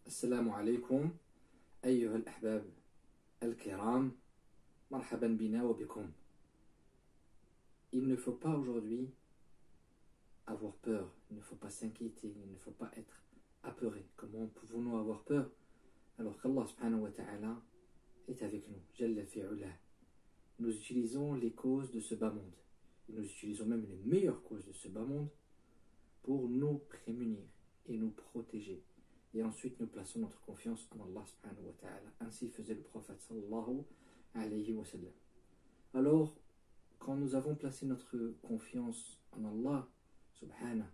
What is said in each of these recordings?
السلام عليكم أيها الأحباب الكرام مرحبا بنا وبكم. Il ne faut pas aujourd'hui avoir peur, il ne faut pas s'inquiéter, il ne faut pas être apeuré. Comment pouvons-nous avoir peur alors qu'Allah subhanahu wa ta'ala est avec nous, Jalla fi'ulah. Nous utilisons les causes de ce bas monde, et nous utilisons même les meilleures causes de ce bas monde pour nous prémunir et nous protéger. Et ensuite nous plaçons notre confiance en Allah subhanahu wa ta'ala. Ainsi faisait le prophète sallallahu alayhi wa sallam. Alors, quand nous avons placé notre confiance en Allah subhanahu,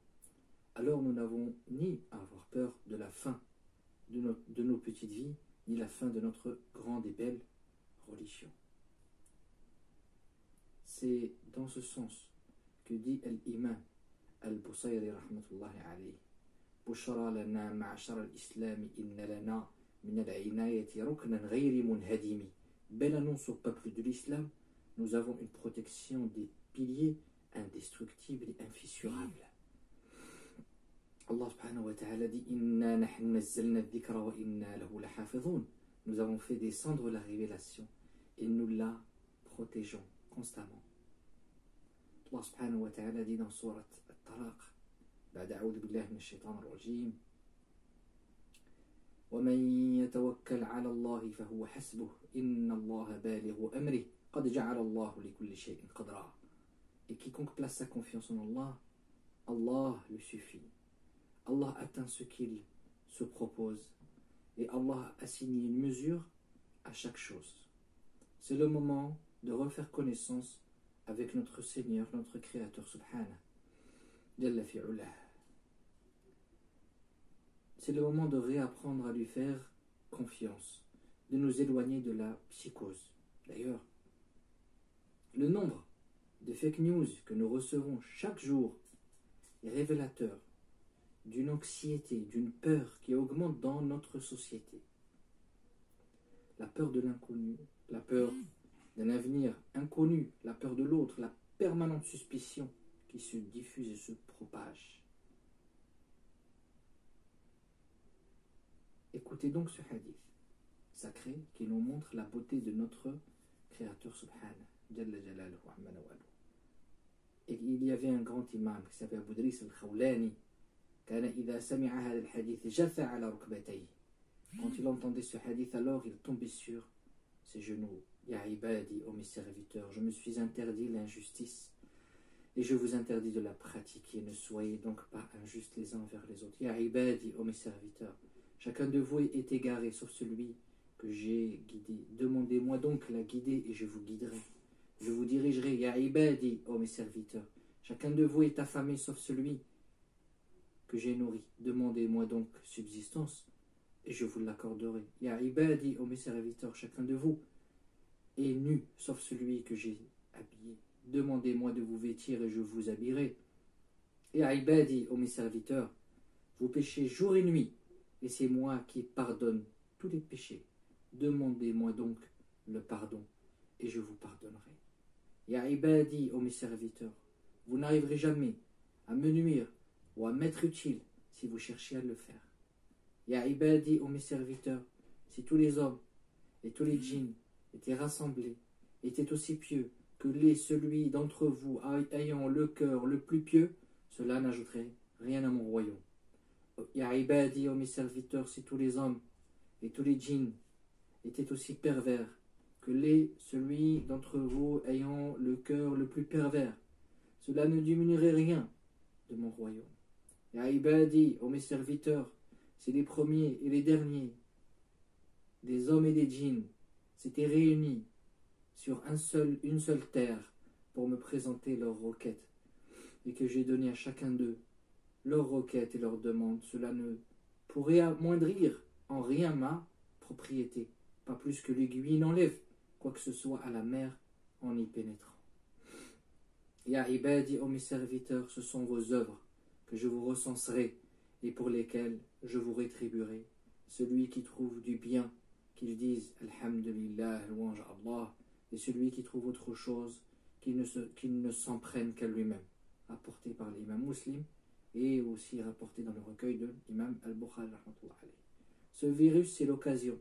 alors nous n'avons ni à avoir peur de la fin de nos petites vies, ni la fin de notre grande et belle religion. C'est dans ce sens que dit l'imam al-Busayri rahmatullahi alayhi: بشرى لنا معشر الإسلام إن لنا من العناية ركنا غير منهدم. Belle annonce au peuple de l'islam, nous avons une protection des piliers indestructibles et infissurables. Allah subhanahu wa ta'ala dit: Inna nahnu nazzalna dhikra wa inna lahu lahafidhun. Nous avons fait descendre la révélation et nous la protégeons constamment. Allah subhanahu wa ta'ala dit dans sourate At-Talaq: بعد أعوذ بالله من الشيطان الرجيم ومن يتوكل على الله فهو حسبه إن الله بالغ أمره قد جعل الله لكل شيء قدرا. Et quiconque place sa confiance en Allah, Allah lui suffit. Allah atteint ce qu'il se propose et Allah a assigné une mesure à chaque chose. C'est le moment de refaire connaissance avec notre Seigneur, notre Créateur subhanahu. C'est le moment de réapprendre à lui faire confiance, de nous éloigner de la psychose. D'ailleurs, le nombre de fake news que nous recevons chaque jour est révélateur d'une anxiété, d'une peur qui augmente dans notre société. La peur de l'inconnu, la peur d'un avenir inconnu, la peur de l'autre, la permanente suspicion qui se diffuse et se propage. Écoutez donc ce hadith sacré qui nous montre la beauté de notre Créateur subhanahu Jalla Jalaluhu Amma Nawalu. Et il y avait un grand imam qui s'appelait Abu Idris al-Khawlani. كان إذا سمع هذا الحديث جثى على ركبتيه. Quand il entendait ce hadith, alors il tombait sur ses genoux. Ya ibadi, ô mes serviteurs, je me suis interdit l'injustice et je vous interdis de la pratiquer. Ne soyez donc pas injustes les uns envers les autres. Ya ibadi, ô mes serviteurs, chacun de vous est égaré sauf celui que j'ai guidé. Demandez-moi donc la guider et je vous guiderai. Je vous dirigerai. Ya ibadi, ô mes serviteurs, chacun de vous est affamé sauf celui que j'ai nourri. Demandez-moi donc subsistance et je vous l'accorderai. Ya ibadi, ô mes serviteurs, chacun de vous est nu sauf celui que j'ai habillé. Demandez-moi de vous vêtir et je vous habillerai. Ya ibadi, ô mes serviteurs, vous péchez jour et nuit et c'est moi qui pardonne tous les péchés. Demandez-moi donc le pardon et je vous pardonnerai. Ya ibadi, ô mes serviteurs, vous n'arriverez jamais à me nuire ou à m'être utile si vous cherchez à le faire. Ya ibadi, ô mes serviteurs, si tous les hommes et tous les djinns étaient rassemblés, étaient aussi pieux que celui d'entre vous ayant le cœur le plus pieux, cela n'ajouterait rien à mon royaume. Ya ibadi, ô mes serviteurs, si tous les hommes et tous les djinns étaient aussi pervers que celui d'entre vous ayant le cœur le plus pervers, cela ne diminuerait rien de mon royaume. Ya ibadi, ô mes serviteurs, si les premiers et les derniers des hommes et des djinns s'étaient réunis sur une seule terre pour me présenter leurs requêtes, et que j'ai donné à chacun d'eux leurs requêtes et leurs demandes, cela ne pourrait amoindrir en rien ma propriété, pas plus que l'aiguille n'enlève quoi que ce soit à la mer en y pénétrant. Ya ibadi, ô mes serviteurs, ce sont vos œuvres que je vous recenserai et pour lesquelles je vous rétribuerai. Celui qui trouve du bien, qu'il dise Alhamdulillah, louange à Allah, et celui qui trouve autre chose, qu'il ne s'en prenne qu'à lui-même. Apporté par l'imam Muslim et aussi rapporté dans le recueil de l'imam Al-Bukhari. Ce virus, c'est l'occasion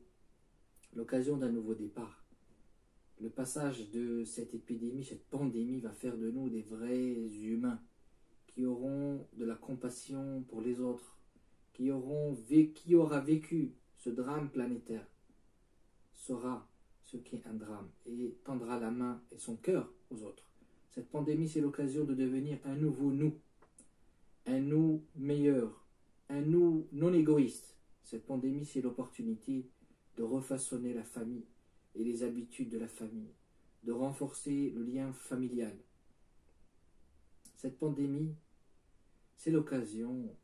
d'un nouveau départ. Le passage de cette épidémie, cette pandémie va faire de nous des vrais humains qui auront de la compassion pour les autres, qui aura vécu ce drame planétaire, saura ce qu'est un drame et tendra la main et son cœur aux autres. Cette pandémie, c'est l'occasion de devenir un nouveau nous, un nous meilleur, un nous non égoïste. Cette pandémie, c'est l'opportunité de refaçonner la famille et les habitudes de la famille, de renforcer le lien familial. Cette pandémie, c'est l'occasion,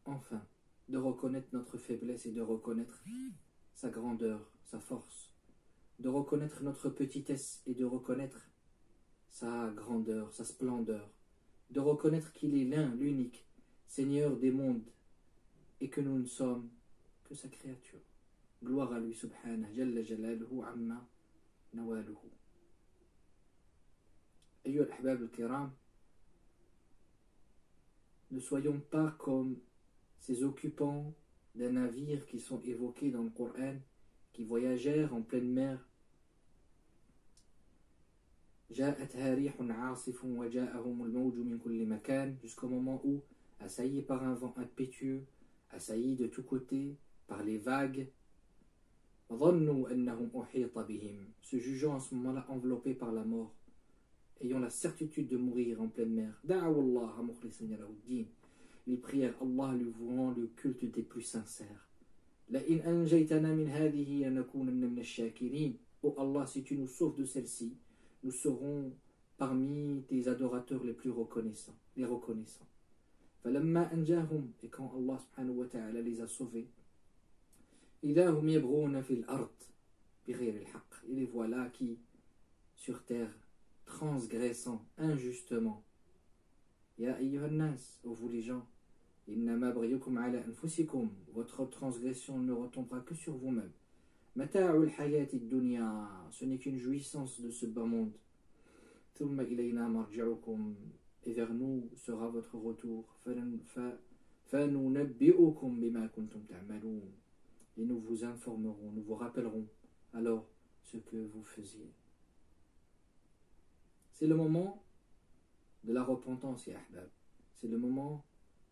enfin, de reconnaître notre faiblesse et de reconnaître sa grandeur, sa force, de reconnaître notre petitesse et de reconnaître sa grandeur, sa splendeur, de reconnaître qu'il est l'un, l'unique, Seigneur des mondes, et que nous ne sommes que sa créature. Gloire à lui, subhanahu, jalla jalaluhu, amma nawaluhu. Ayyuha al-ahbab al-kiram, ne soyons pas comme ces occupants d'un navire qui sont évoqués dans le Coran, qui voyagèrent en pleine mer. Jusqu'au moment où, assaillis par un vent impétueux, assaillis de tous côtés par les vagues, se jugeant à ce moment-là enveloppés par la mort, ayant la certitude de mourir en pleine mer. Ils prièrent Allah, lui vouant le culte des plus sincères. Oh Allah, si tu nous sauves de celle-ci, nous serons parmi tes adorateurs les plus reconnaissants, les reconnaissants. Et quand Allah subhanahu wa ta'ala les a sauvés, et les voilà qui, sur terre, transgressant injustement. Ya ayyuhan nas, ô vous les gens, innama baghiyukum ala anfusikum, votre transgression ne retombera que sur vous-même. Mata'ul hayati dunya, ce n'est qu'une jouissance de ce bas monde. Thumma ilayna marji'ukum, et vers nous sera votre retour. Fanunabbi'ukum bima kuntum ta'malun, et nous vous informerons, nous vous rappellerons alors ce que vous faisiez. C'est le moment de la repentance, ya ahbab. C'est le moment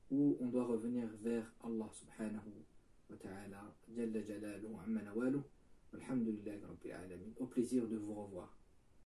où on doit revenir vers Allah subhanahu wa ta'ala, jalla jalaluhu, amma nawaluhu, walhamdulillahi rabbil alamin. Au plaisir de vous revoir.